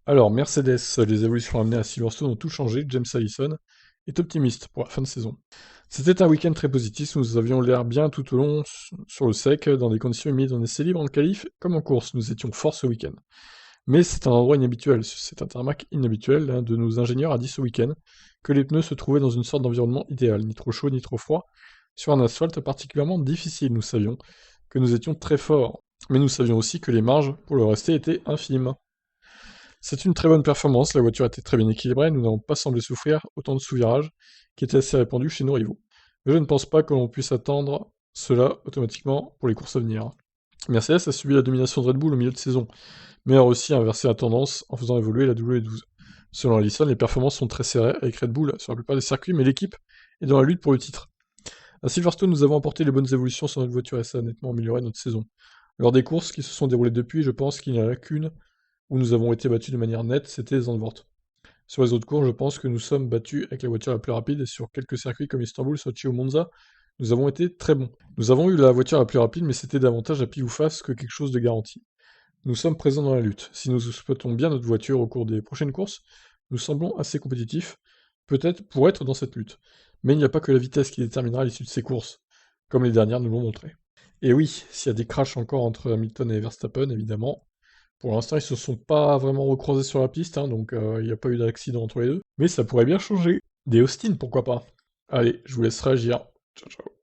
Alors, Mercedes, les évolutions amenées à Silverstone ont tout changé, James Allison est optimiste pour la fin de saison. C'était un week-end très positif, nous avions l'air bien tout au long sur le sec, dans des conditions humides en essai libre, en qualif, comme en course, nous étions forts ce week-end. Mais c'est un endroit inhabituel, c'est un tarmac inhabituel, l'un de nos ingénieurs a dit ce week-end que les pneus se trouvaient dans une sorte d'environnement idéal, ni trop chaud ni trop froid, sur un asphalte particulièrement difficile, nous savions que nous étions très forts, mais nous savions aussi que les marges pour le rester étaient infimes. C'est une très bonne performance, la voiture était très bien équilibrée, nous n'avons pas semblé souffrir autant de sous-virages, qui étaient assez répandus chez nos rivaux. Mais je ne pense pas que l'on puisse attendre cela automatiquement pour les courses à venir. Mercedes a subi la domination de Red Bull au milieu de saison, mais a aussi inversé la tendance en faisant évoluer la W12. Selon Allison, les performances sont très serrées avec Red Bull sur la plupart des circuits, mais l'équipe est dans la lutte pour le titre. À Silverstone, nous avons apporté les bonnes évolutions sur notre voiture et ça a nettement amélioré notre saison. Lors des courses qui se sont déroulées depuis, je pense qu'il y a lacune où nous avons été battus de manière nette, c'était Zandvoort. Sur les autres cours, je pense que nous sommes battus avec la voiture la plus rapide et sur quelques circuits comme Istanbul, Sochi ou Monza, nous avons été très bons. Nous avons eu la voiture la plus rapide, mais c'était davantage à pile ou face que quelque chose de garanti. Nous sommes présents dans la lutte. Si nous exploitons bien notre voiture au cours des prochaines courses, nous semblons assez compétitifs, peut-être pour être dans cette lutte. Mais il n'y a pas que la vitesse qui déterminera l'issue de ces courses, comme les dernières nous l'ont montré. Et oui, s'il y a des crashs encore entre Hamilton et Verstappen, évidemment, pour l'instant, ils se sont pas vraiment recroisés sur la piste, hein, donc il n'y a pas eu d'accident entre les deux. Mais ça pourrait bien changer. Des Austin, pourquoi pas. Allez, je vous laisse réagir. Ciao, ciao.